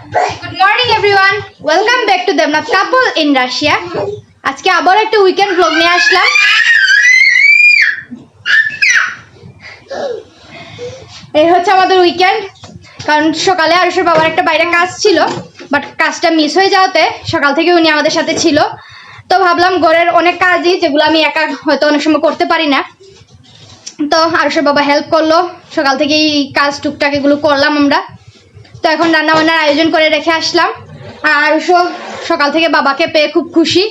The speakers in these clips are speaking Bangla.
Good morning everyone. Welcome back to Debnath couple in Russia. আজকে আবার একটা উইকেন্ড ব্লগ নিয়ে আসলাম। এই হচ্ছে আমাদের উইকেন্ড, কারণ সকালে আরুষের বাবার একটা বাইরে কাজ ছিল, বাট কাজটা মিস হয়ে যাওয়াতে সকাল থেকে উনি আমাদের সাথে ছিল। তো ভাবলাম ঘরের অনেক কাজই যেগুলো আমি একা হয়তো অনেক সময় করতে পারি না, তো আরুষের বাবা হেল্প করলো। সকাল থেকে এই কাজ টুকটাক এগুলো করলাম আমরা। তো এখন রান্না বান্নার আয়োজন করে রেখে আসলাম, আর আরুষও সকাল থেকে বাবাকে পেয়ে খুব খুশি।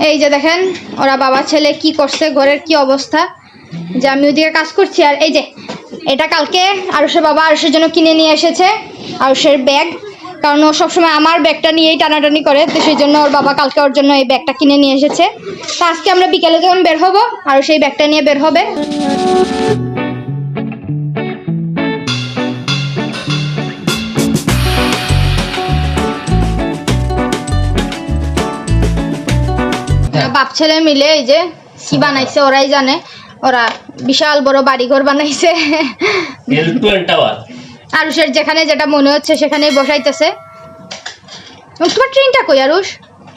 এই যে দেখেন ওরা বাবা ছেলে কি করছে, ঘরের কি অবস্থা, যে আমি ওইদিকে কাজ করছি। আর এই যে এটা কালকে আরুষের বাবা আরুষের জন্য কিনে নিয়ে এসেছে, আরুষের ব্যাগ, কারণ ও সবসময় আমার ব্যাগটা নিয়েই টানাটানি করে, তো সেই জন্য ওর বাবা কালকে ওর জন্য এই ব্যাগটা কিনে নিয়ে এসেছে। তো আজকে আমরা বিকেলে যখন বের হবো আরুষ এই ব্যাগটা নিয়ে বের হবে। বাপ ছেলে মিলে এই যে কি বানাইছে ওরাই জানে, ওরা বিশাল বড় বাড়িঘর বানাইছে। আরুষের যেখানে যেটা মনে হচ্ছে সেখানেই বসাইতেছে। তোমার ট্রেনটা কই আরুষ?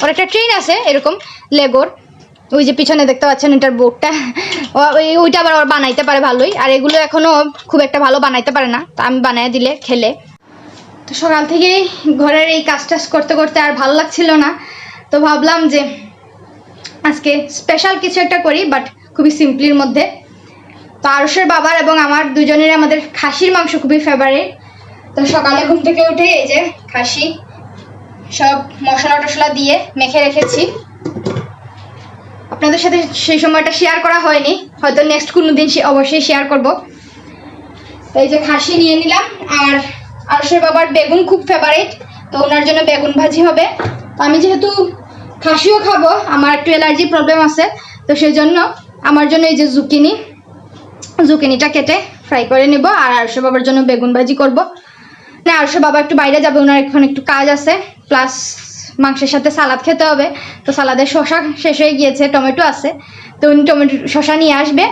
ওর একটা ট্রেন আছে এরকম লেগোর, ওই যে পিছনে দেখতে পাচ্ছেন এটার বোর্ডটা, ওইটা আবার ওর বানাইতে পারে ভালোই। আর এগুলো এখনো খুব একটা ভালো বানাইতে পারে না, তা আমি বানাই দিলে খেলে। তো সকাল থেকেই ঘরের এই কাজ টাজ করতে করতে আর ভালো লাগছিল না, তো ভাবলাম যে আজকে স্পেশাল কিছু একটা করি, বাট খুবই সিম্পলির মধ্যে। তো আরুষের বাবার এবং আমার দুজনের আমাদের খাসির মাংস খুবই ফেভারিট। তো সকালে ঘুম থেকে উঠে এই যে খাসি সব মশলা টশলা দিয়ে মেখে রেখেছি। আপনাদের সাথে সেই সময়টা শেয়ার করা হয়নি, হয়তো নেক্সট কোনো দিন অবশ্যই শেয়ার করব। তো এই যে খাসি নিয়ে নিলাম, আর আরুষের বাবার বেগুন খুব ফেভারিট, তো ওনার জন্য বেগুন ভাজি হবে। তো আমি যেহেতু খাসিও খাবো, আমার একটু অ্যালার্জি প্রবলেম আছে, তো সেই জন্য আমার জন্য এই যে জুকিনিটা কেটে ফ্রাই করে নেব, আর আরুষের বাবার জন্য বেগুন ভাজি করব। না, আরুষের বাবা একটু বাইরে যাবে, ওনার এখন একটু কাজ আছে, প্লাস মাংসের সাথে সালাদ খেতে হবে। তো সালাদের শসা শেষ হয়ে গিয়েছে, টমেটো আছে, তো উনি টমেটো শসা নিয়ে আসবে।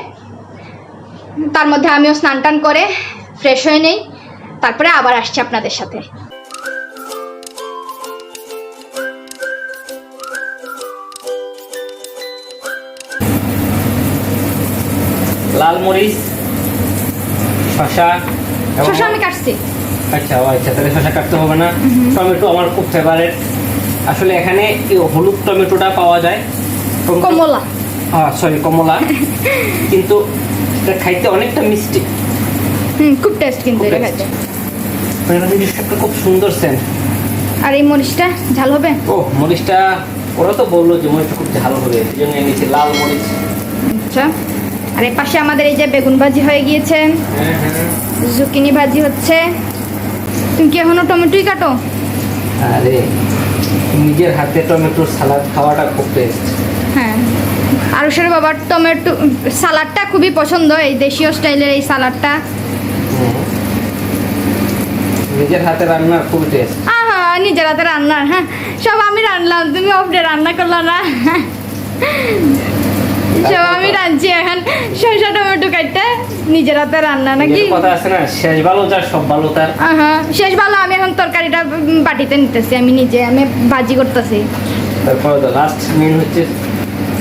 তার মধ্যে আমিও স্নান টান করে ফ্রেশ হয়ে নেই, তারপরে আবার আসছি আপনাদের সাথে। লাল মরিচ, শসা আমি কাটছি। আচ্ছা তাহলে শসা কাটতে হবে না। টমেটো আমার খুব ফেভারিট। আসলে এখানে হলুদ টমেটোটা পাওয়া যায়, কমলা, কমলা, কিন্তু এটা খাইতে অনেকটা মিষ্টি, খুব টেস্ট, কিন্তু এটা খাইতে একটা খুব সুন্দর সেন্ট। আর এই মরিচটা ঝাল হবে? মরিচটা ওরা তো বললো যে মরিচটা খুব ঝাল হবে, এই জন্য এনেছি লাল মরিচ। আচ্ছা, আর এর পাশে আমাদের এই যে বেগুন ভাজি হয়ে গিয়েছে, জুকিনি ভাজি হচ্ছে। তুমি কি এখনো টমেটোই কাটো? আরে নিজের হাতে টমেটোর সালাদ খাওয়াটা খুব টেস্ট। হ্যাঁ, আরুষের বাবার টমেটো সালাডটা খুবই পছন্দ, এই দেশীয় স্টাইলের এই সালাডটা। নিজের হাতে রান্না খুব টেস্ট। হ্যাঁ, নিজের হাতে রান্নার, হ্যাঁ সব আমি রান্নাম, তুমি অফ ডে রান্না করলা না। সব আমি রাঁধছি এখন, শসা টমেটো কাটতে নিজের হাতে রান্না নাকি? কথা আছে না, শেষ ভালো যার সব ভালো তার। হ্যাঁ, শেষ ভালো। আমি এখন তরকারিটা বাটিতে নিতেছি, আমি নিজে আমি ভাজি করতেছি। তারপরে তো লাস্ট মেন হচ্ছে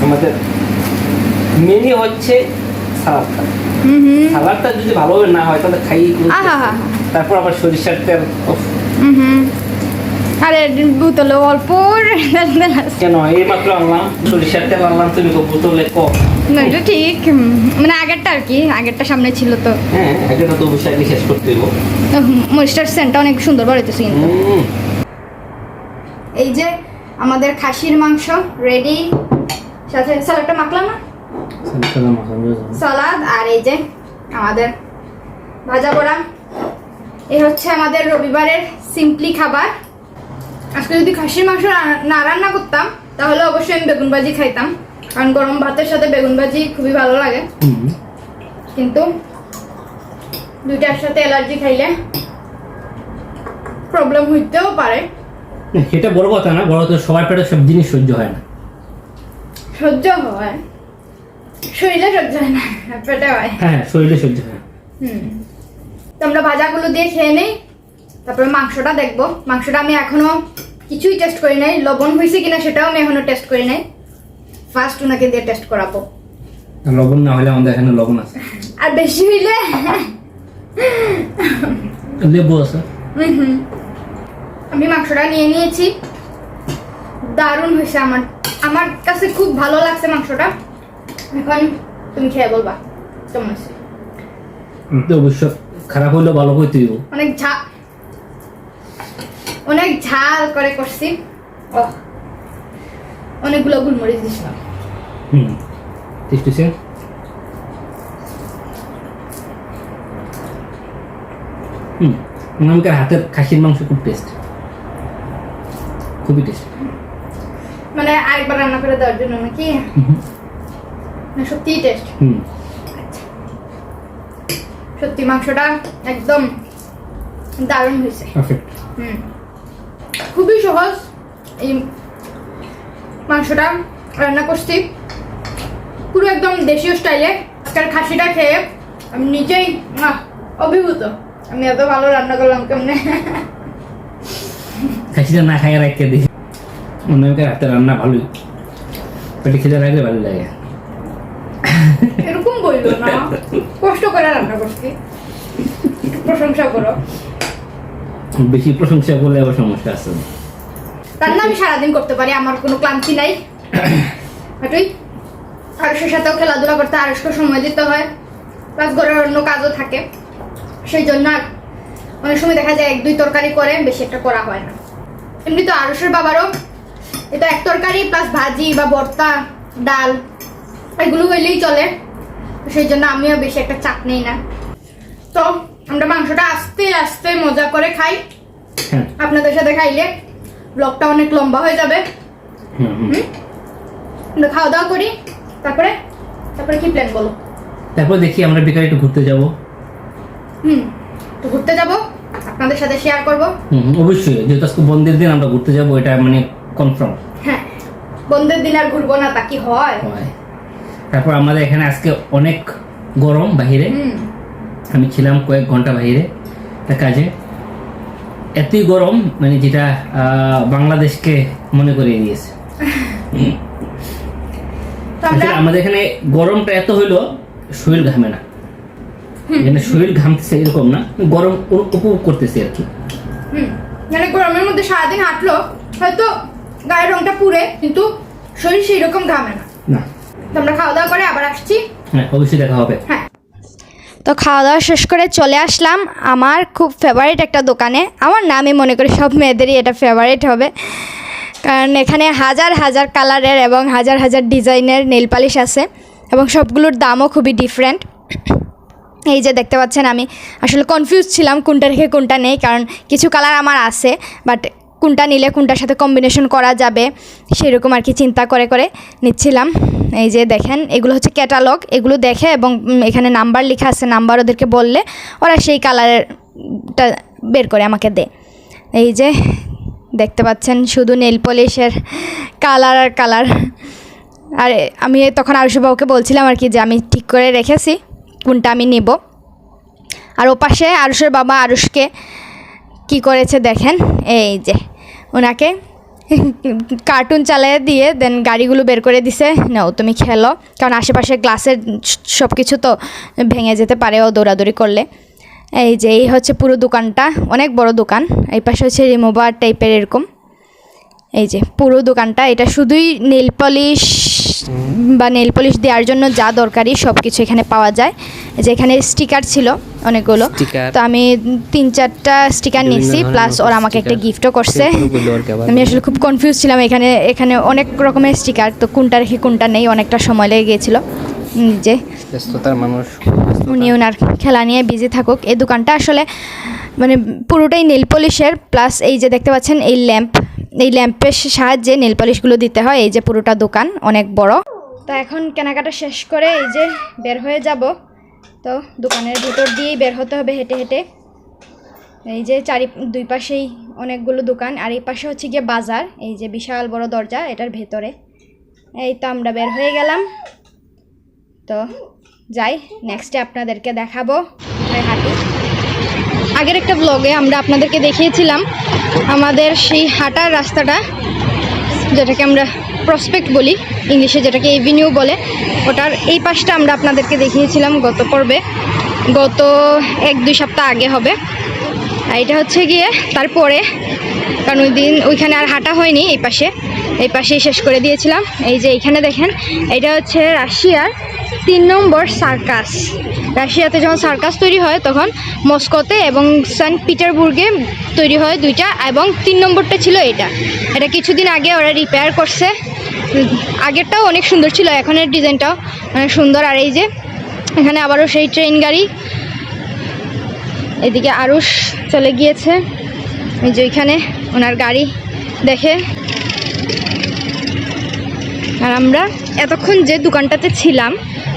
আমাদের মেনই হচ্ছে সালাদটা। সালাদটা যদি ভালোভাবে না হয় তাহলে খাই। তারপর আবার সরিষার তেল। আরে বোতলে অল্প কেন, এই মাত্র আনলাম সরিষার তেল আনলাম, তুমি তো বোতলে কম। না, এটা ঠিক, মানে আগেরটা আর কি, আগেরটা সামনে ছিল তো। হ্যাঁ, আগেরটা তো অবশ্যই আগে শেষ করতে দেবো। মরিচটার সেন্টটা অনেক সুন্দর বাড়িতেছে কিন্তু। এই যে আমাদের খাসির মাংস রেডি, সাথে সালাদটা মাখলাম না, সালাদ, আর এই যে আমাদের ভাজা বড়া। এই হচ্ছে আমাদের রবিবারের সিম্পলি খাবার। আজকে যদি খাসির মাংস না রান্না করতাম তাহলে অবশ্যই আমি বেগুন ভাজি খাইতাম, কারণ গরম ভাতের সাথে বেগুন ভাজি খুবই ভালো লাগে। কিন্তু দুইটার সাথে অ্যালার্জি খাইলে প্রবলেম হইতেও পারে। সেটা বড় কথা না, বড় কথা সবার পেটে সব জিনিস সহ্য হয় না। সহ্য হয়, শরীরে সহ্য হয় না, পেটে হয়। হ্যাঁ, শরীরে সহ্য হয়। তো আমরা ভাজাগুলো দিয়ে খেয়ে নেই, তারপরে মাংসটা দেখবো। মাংসটা আমি এখনো কিছুই টেস্ট করি নাই, লবণ হয়েছে কিনা সেটাও আমি এখনো টেস্ট করি নাই। ফার্স্ট ওনাকে দিয়ে টেস্ট করাবো। লবণ না হলে আমাদের এখানে লবণ আছে, আর বেশি হইলে লেবু আছে। আমি মাংসটা নিয়ে নিয়েছি, দারুণ হয়েছে। আমার কাছে খুব ভালো লাগছে মাংসটা। এখন তুমি খেয়ে বলবা কেমন হয়েছে। অবশ্য খারাপ হইলেও ভালো করে তুই অনেক ঝাল করে করছি। অনেকগুলো গোলমরিচ দিছিলাম। টেস্টি অনামিকার হাতের খাসির মাংস খুব টেস্ট, খুবই টেস্ট। মানে আরেকবার রান্না করে দেওয়ার জন্য নাকি? সত্যি টেস্ট। সত্যি মাংসটা একদম দারুণ হয়েছে। খুবই সহজ এই মাংসটা রান্না করছি, পুরো একদম দেশীয় স্টাইলে। আজকাল খাসিটা খেয়ে আমি নিজেই অভিভূত। আমি এত ভালো রান্না করলাম কেমনে। খাসিটা না খাই রাখতে দিই, অনামিকার হাতে রান্না ভালোই, পেটে খেতে রাখলে ভালো লাগে। এরকম বললো না, কষ্ট করে রান্না করছি, প্রশংসা করো। বেশি প্রশংসা করলে আবার সমস্যা আছে। রান্না আমি সারাদিন করতে পারি, আমার কোনো ক্লান্তি নাই। তুই আরুষের সাথেও খেলাধুলা করতে আরুষকে সময় দিতে হয়, প্লাস ঘরের অন্য কাজও থাকে, সেই জন্য আর অনেক সময় দেখা যায় 1-2 তরকারি করে, বেশি একটা করা হয় না। এমনি তো আরুষের বাবারও এটা 1 তরকারি প্লাস ভাজি বা ভর্তা, ডাল এগুলো হইলেই চলে, সেই জন্য আমিও বেশি একটা চাপ নেই না। তো আমরা মাংসটা আস্তে আস্তে মজা করে খাই। আপনাদের সাথে খাইলে ব্লগটা অনেক লম্বা হয়ে যাবে। খাওয়া দাওয়া করি, তারপরে কি প্ল্যান বলো? তারপর দেখি আমরা বিকালে একটু ঘুরতে যাব। তো ঘুরতে যাব, আপনাদের সাথে শেয়ার করব। অবশ্যই, যেহেতু আজকে বন্ধের দিন আমরা ঘুরতে যাব, এটা মানে কনফার্ম। হ্যাঁ, বন্ধের দিন আর ঘুরবো না তা কি হয়? তারপর আমাদের এখানে আজকে অনেক গরম বাহিরে, আমি ছিলাম কয়েক ঘন্টা বাহিরে কাজে। এতই গরম মানে যেটা বাংলাদেশকে মনে করিয়ে দিয়েছে। আমাদের এখানে গরমটা এত হইলো শরীর ঘামে না, এখানে শরীর ঘামতেছে এরকম না, গরম উপভোগ করতেছে আর কি। মানে গরমের মধ্যে সারাদিন হাঁটলো হয়তো গায়ের রংটা পুড়ে, কিন্তু শরীর সেই রকম ঘামে না। আমরা খাওয়া দাওয়া করে আবার আসছি। হ্যাঁ, অবশ্যই দেখা হবে। হ্যাঁ, তো খাওয়া দাওয়া শেষ করে চলে আসলাম আমার খুব ফেভারিট একটা দোকানে। আমার নামই মনে করি সব মেয়েদেরই এটা ফেভারিট হবে, কারণ এখানে হাজার হাজার কালারের এবং হাজার হাজার ডিজাইনের নেল পালিশ আছে এবং সবগুলোর দামও খুবই ডিফারেন্ট। এই যে দেখতে পাচ্ছেন, আমি আসলে কনফিউজ ছিলাম কোনটা রেখে কোনটা নেই, কারণ কিছু কালার আমার আছে, বাট কোনটা নিলে কোনটার সাথে কম্বিনেশন করা যাবে সেরকম আর কি চিন্তা করে করে নিচ্ছিলাম। এই যে দেখেন, এগুলো হচ্ছে ক্যাটালগ, এগুলো দেখে এবং এখানে নাম্বার লেখা আছে, নাম্বার ওদেরকে বললে ওরা সেই কালারটা বের করে আমাকে দেয়। এই যে দেখতে পাচ্ছেন শুধু নেল পলিশের কালার আর কালার। আর আমি তখন আরুষ বাবুকে বলছিলাম আর কি যে আমি ঠিক করে রেখেছি কোনটা আমি নেব। আর ওপাশে আরুষের বাবা আরুষকে কি করেছে দেখেন, এই যে ওনাকে কার্টুন চালিয়ে দিয়ে দেন গাড়িগুলো বের করে দিছে, নাও তুমি খেলো, কারণ আশেপাশে গ্লাসের সব কিছু তো ভেঙে যেতে পারে ও দৌড়াদৌড়ি করলে। এই যে এই হচ্ছে পুরো দোকানটা, অনেক বড় দোকান। এই পাশে হচ্ছে রিমুভার টাইপের এরকম। এই যে পুরো দোকানটা, এটা শুধুই নেল পলিশ বা নেল পলিশ দেওয়ার জন্য যা দরকারি সব কিছু এখানে পাওয়া যায়। যে এখানে স্টিকার ছিল অনেকগুলো, তো আমি 3-4টা স্টিকার নিচ্ছি, প্লাস ওরা আমাকে একটা গিফটও করছে। আমি আসলে খুব কনফিউজ ছিলাম, এখানে অনেক রকমের স্টিকার, তো কোনটা রেখে কোনটা নেই, অনেকটা সময় লেগে গিয়েছিল। যে ব্যস্ততার মানুষ, উনি ওনার খেলা নিয়ে বিজি থাকুক। এই দোকানটা আসলে মানে পুরোটাই নেল পলিশের, প্লাস এই যে দেখতে পাচ্ছেন এই ল্যাম্পের সাহায্যে নেল পলিশগুলো দিতে হয়। এই যে পুরোটা দোকান অনেক বড়। তো এখন কেনাকাটা শেষ করে এই যে বের হয়ে যাব। তো দোকানের ভেতর দিয়েই বের হতে হবে হেঁটে হেঁটে। এই যে দুই পাশেই অনেকগুলো দোকান, আর এই পাশে হচ্ছে গিয়ে বাজার। এই যে বিশাল বড় দরজা এটার ভেতরে। এই তো আমরা বের হয়ে গেলাম। তো যাই, নেক্সটে আপনাদেরকে দেখাবো হাঁটি। আগের একটা ব্লগে আমরা আপনাদেরকে দেখিয়েছিলাম আমাদের সেই হাঁটার রাস্তাটা, যেটাকে আমরা প্রসপেক্ট বলি ইংলিশে, যেটাকে এভিনিউ বলে, ওটার এই পাশটা আমরা আপনাদেরকে দেখিয়েছিলাম গত পর্বে, গত 1-2 সপ্তাহ আগে হবে। আর এটা হচ্ছে গিয়ে তারপরে, কারণ ওই দিন ওইখানে আর হাঁটা হয়নি, এই পাশেই শেষ করে দিয়েছিলাম। এই যে এইখানে দেখেন, এটা হচ্ছে রাশিয়ার 3 নম্বর সার্কাস। রাশিয়াতে যখন সার্কাস তৈরি হয় তখন মস্কোতে এবং সেন্ট পিটারবুর্গে তৈরি হয় 2টা, এবং 3 নম্বরটা ছিল এটা কিছুদিন আগে ওরা রিপেয়ার করছে। আগেরটাও অনেক সুন্দর ছিল, এখনের ডিজাইনটাও অনেক সুন্দর। আর এই যে এখানে আবারও সেই ট্রেন গাড়ি, এদিকে আরুষ চলে গিয়েছে, এই যে ওইখানে ওনার গাড়ি দেখে। আর আমরা এতক্ষণ যে দোকানটাতে ছিলাম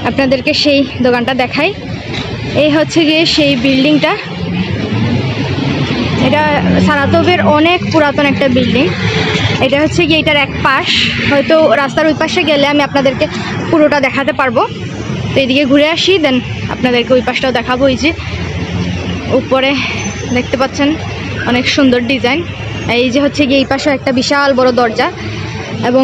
আপনাদেরকে সেই দোকানটা দেখাই। এই হচ্ছে গিয়ে সেই বিল্ডিংটা, এটা সারাতোভের অনেক পুরাতন একটা বিল্ডিং। এটা হচ্ছে গিয়ে এটার এক পাশ, হয়তো রাস্তার ওই পাশে গেলে আমি আপনাদেরকে পুরোটা দেখাতে পারবো। তো এদিকে ঘুরে আসি, দেন আপনাদেরকে ওই পাশটাও দেখাবো। এই যে উপরে দেখতে পাচ্ছেন অনেক সুন্দর ডিজাইন। এই যে হচ্ছে গিয়ে এই পাশে একটা বিশাল বড় দরজা, এবং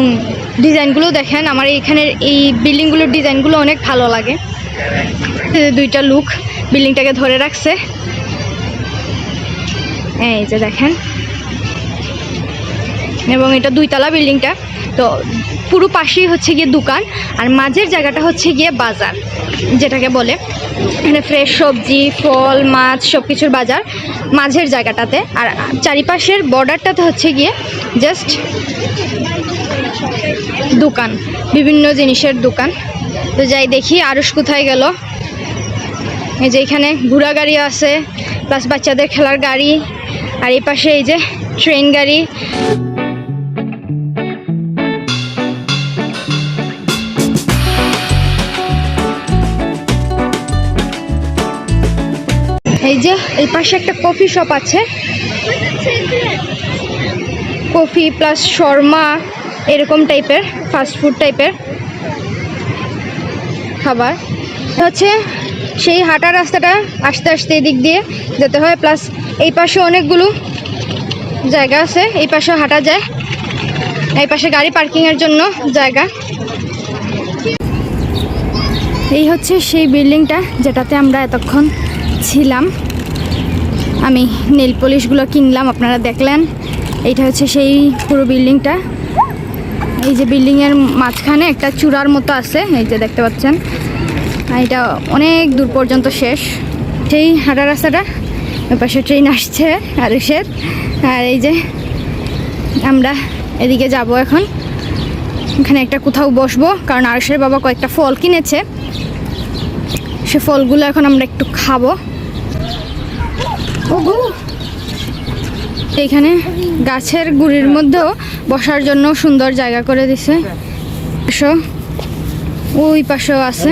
ডিজাইনগুলো দেখেন। আমার এইখানের এই বিল্ডিংগুলোর ডিজাইনগুলো অনেক ভালো লাগে। 2টা লোক বিল্ডিংটাকে ধরে রাখছে, এই যে দেখেন। এবং এটা 2তলা বিল্ডিংটা, তো পুরো পাশেই হচ্ছে গিয়ে দোকান, আর মাঝের জায়গাটা হচ্ছে গিয়ে বাজার যেটাকে বলে। এখানে ফ্রেশ সবজি, ফল, মাছ সব কিছুর বাজার মাঝের জায়গাটাতে, আর চারিপাশের বর্ডারটাতে হচ্ছে গিয়ে জাস্ট দোকান, বিভিন্ন জিনিসের দোকান। তো যাই দেখি আরুষ কোথায় গেল। এই যে এখানে ঘোড়া গাড়ি আছে, প্লাস বাচ্চাদের খেলার গাড়ি, আর এই পাশে এই যে ট্রেন গাড়ি। এই যে এই পাশে একটা কফি শপ আছে, কফি প্লাস শর্মা এরকম টাইপের ফাস্ট ফুড টাইপের খাবার হচ্ছে। সেই হাঁটার রাস্তাটা আস্তে আস্তে এদিক দিয়ে যেতে হয়, প্লাস এই পাশে অনেকগুলো জায়গা আছে, এই পাশে হাঁটা যায়, এই পাশে গাড়ি পার্কিংয়ের জন্য জায়গা। এই হচ্ছে সেই বিল্ডিংটা যেটাতে আমরা এতক্ষণ ছিলাম। আমি নেল পলিশগুলো কিনলাম, আপনারা দেখলেন। এইটা হচ্ছে সেই পুরো বিল্ডিংটা। এই যে বিল্ডিংয়ের মাঝখানে একটা চূড়ার মতো আছে, এই যে দেখতে পাচ্ছেন। এটা অনেক দূর পর্যন্ত শেষ সেই হাঁটা রাস্তাটা। ওই পাশে ট্রেন আসছে আরুষের, আর এই যে আমরা এদিকে যাব এখন। এখানে একটা কোথাও বসবো, কারণ আরুষের বাবা কয়েকটা ফল কিনেছে, সে ফলগুলো এখন আমরা একটু খাবো। এইখানে গাছের গুড়ির মধ্যেও বসার জন্য সুন্দর জায়গা করে দিছে। ওই পাশেও আছে,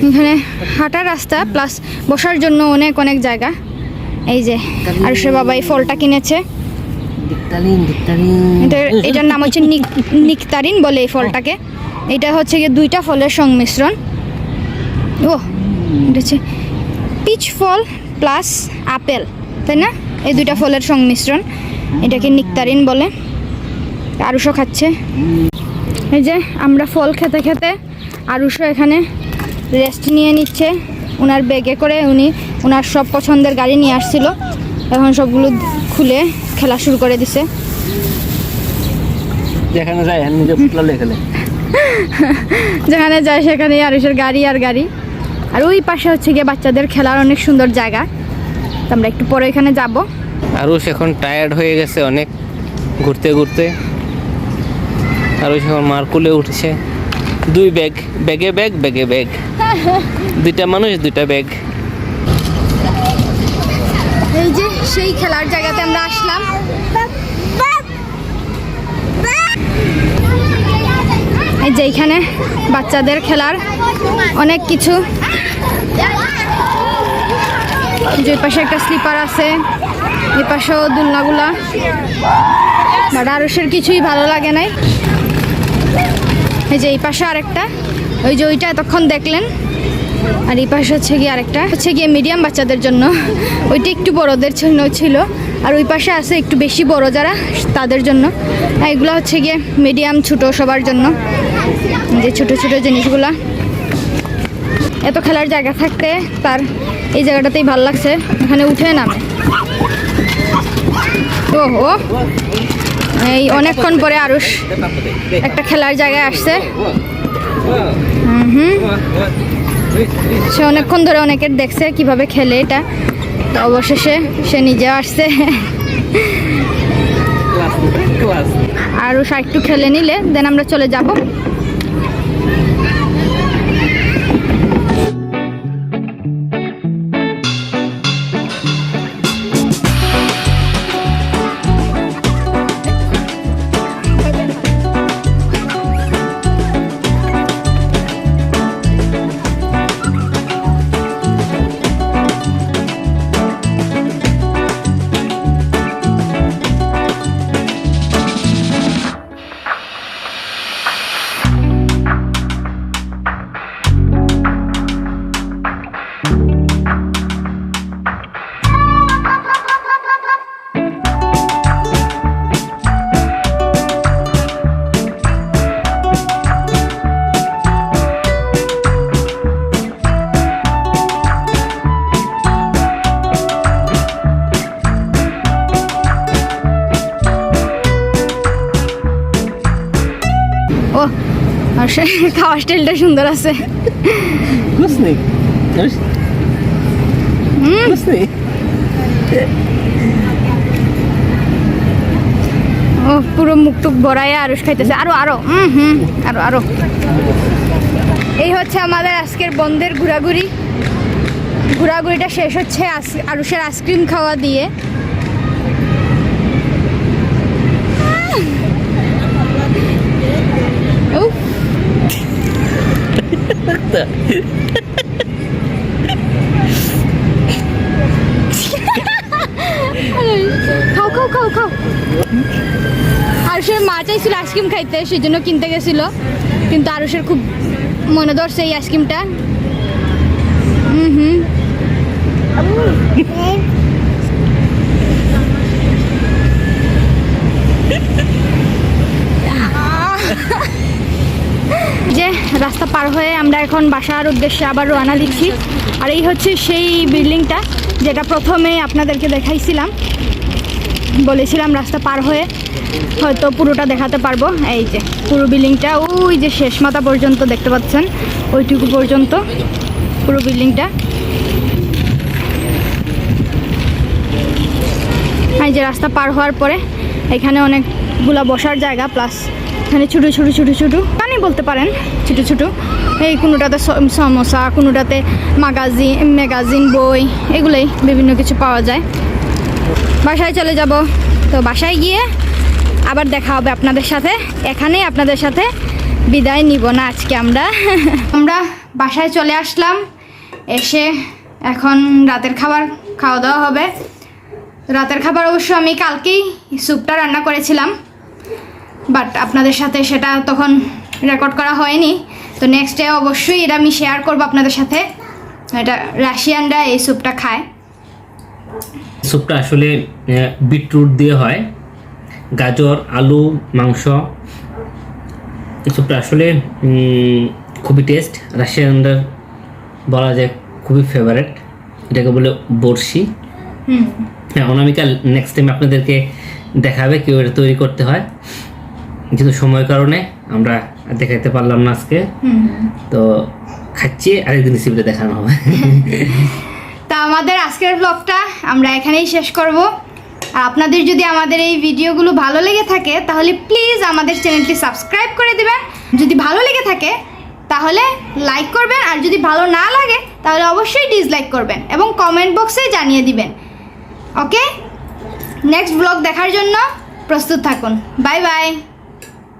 এখানে হাঁটা রাস্তা প্লাস বসার জন্য অনেক অনেক জায়গা। এই যে আরুষের বাবা এই ফলটা কিনেছে, এটার নাম হচ্ছে নিকতারিন বলে এই ফলটাকে। এটা হচ্ছে গিয়ে 2টা ফলের সংমিশ্রণ। ও এটা হচ্ছে পিচ ফল প্লাস আপেল, তাই না? এই 2টা ফলের সংমিশ্রণ, এটাকে নিকতারিন বলে। আরুষও খাচ্ছে। এই যে আমরা ফল খেতে খেতে আরুষও এখানে রেস্ট নিয়ে নিচ্ছে। ওনার ব্যাগে করে উনি ওনার সব পছন্দের গাড়ি নিয়ে আসছিল, এখন সবগুলো খুলে খেলা শুরু করে দিছে। যেখানে যায় যেখানে যায় সেখানে আরুষের গাড়ি আর গাড়ি। আর ওই পাশে হচ্ছে গিয়ে বাচ্চাদের খেলার অনেক সুন্দর জায়গা, তো আমরা একটু পরে এখানে যাব। আরুষ এখন টায়ার্ড হয়ে গেছে অনেক ঘুরতে ঘুরতে। আরুষ এখন মার কোলে উঠেছে, 2 ব্যাগ, ব্যাগে ব্যাগ, ব্যাগে ব্যাগ, 2টা মানুষ 2টা ব্যাগ। এই যে সেই খেলার জায়গাতে আমরা আসলাম। এই যে এখানে বাচ্চাদের খেলার অনেক কিছু, যে পাশে একটা স্লিপার আছে, এই পাশেও দোলনাগুলা, বাট আরুষের কিছুই ভালো লাগে নাই। এই যে এই পাশে আরেকটা, ওই যে ওইটা এতক্ষণ দেখলেন, আর এই পাশে হচ্ছে গিয়ে আরেকটা হচ্ছে গিয়ে মিডিয়াম বাচ্চাদের জন্য, ওইটা একটু বড়দের জন্য ছিল। আর ওই পাশে আছে একটু বেশি বড় যারা তাদের জন্য। আর এগুলো হচ্ছে গিয়ে মিডিয়াম ছোট সবার জন্য, যে ছোট ছোট জিনিসগুলা। এত খেলার জায়গা থাকতে তার এই জায়গাটাতেই ভালো লাগছে, এখানে উঠে নামে। ওহো, এই অনেকক্ষণ পরে আরুষ একটা খেলার জায়গায় আসছে। সে অনেকক্ষণ ধরে অনেকের দেখছে কিভাবে খেলে এটা, তো অবশেষে সে নিজে আসছে। আরুষ একটু খেলে নিলে দেন আমরা চলে যাব। ও, আর সে খাওয়ার স্টাইলটা সুন্দর আছে। ও পুরো মুখ টুক ভরাইয়া আরুষ খাইতেছে। আরো আরো আরো আরো। এই হচ্ছে আমাদের আজকের বন্ধের ঘোরাঘুরিটা শেষ হচ্ছে আরুষের আইসক্রিম খাওয়া দিয়ে। খাও খাও খাও খাও। আরুষের মা চাইছিল আইসক্রিম খাইতে, সেই জন্য কিনতে গেছিল, কিন্তু আরুষের খুব মনে ধরছে এই আইসক্রিমটা। যে রাস্তা পার হয়ে আমরা এখন বাসার উদ্দেশ্যে আবার রওনা দিচ্ছি। আর এই হচ্ছে সেই বিল্ডিংটা যেটা প্রথমে আপনাদেরকে দেখাইছিলাম, বলেছিলাম রাস্তা পার হয়ে হয়তো পুরোটা দেখাতে পারবো। এই যে পুরো বিল্ডিংটা, ওই যে শেষ মাথা পর্যন্ত দেখতে পাচ্ছেন, ওইটুকু পর্যন্ত পুরো বিল্ডিংটা। এই যে রাস্তা পার হওয়ার পরে এখানে অনেকগুলা বসার জায়গা, প্লাস এখানে ছোটো ছোটো ছোটো ছোটো পানি বলতে পারেন, ছোটো ছোটো এই কোনোটাতে সমোসা, কোনোটাতে ম্যাগাজিন, বই, এগুলোই বিভিন্ন কিছু পাওয়া যায়। বাসায় চলে যাব, তো বাসায় গিয়ে আবার দেখা হবে আপনাদের সাথে। এখানেই আপনাদের সাথে বিদায় নিব না আজকে। আমরা বাসায় চলে আসলাম, এসে এখন রাতের খাবার খাওয়া দাওয়া হবে। রাতের খাবার অবশ্য আমি কালকেই স্যুপটা রান্না করেছিলাম, বাট আপনাদের সাথে সেটা তখন রেকর্ড করা হয়নি। তো নেক্সট ডে অবশ্যই এটা আমি শেয়ার করবো আপনাদের সাথে। এটা রাশিয়ানরা এই স্যুপটা খায়। স্যুপটা আসলে বিটরুট দিয়ে হয়, গাজর, আলু, মাংস। স্যুপটা আসলে খুবই টেস্ট, রাশিয়ানরা বলা যায় খুবই ফেভারেট। এটাকে বলে বর্ষি। হ্যাঁ, অনামিকা নেক্সট টাইম আপনাদেরকে দেখাবে কেউ এটা তৈরি করতে হয়, কিন্তু সময়ের কারণে আমরা দেখাতে পারলাম না আজকে। তো খাচ্ছি, আরেকদিন রেসিপিটা দেখানো হবে। তা আমাদের আজকের ব্লগটা আমরা এখানেই শেষ করব। আর আপনাদের যদি আমাদের এই ভিডিওগুলো ভালো লেগে থাকে তাহলে প্লিজ আমাদের চ্যানেলটি সাবস্ক্রাইব করে দিবেন। যদি ভালো লেগে থাকে তাহলে লাইক করবেন, আর যদি ভালো না লাগে তাহলে অবশ্যই ডিসলাইক করবেন এবং কমেন্ট বক্সে জানিয়ে দিবেন। ওকে, নেক্সট ব্লগ দেখার জন্য প্রস্তুত থাকুন। Bye bye.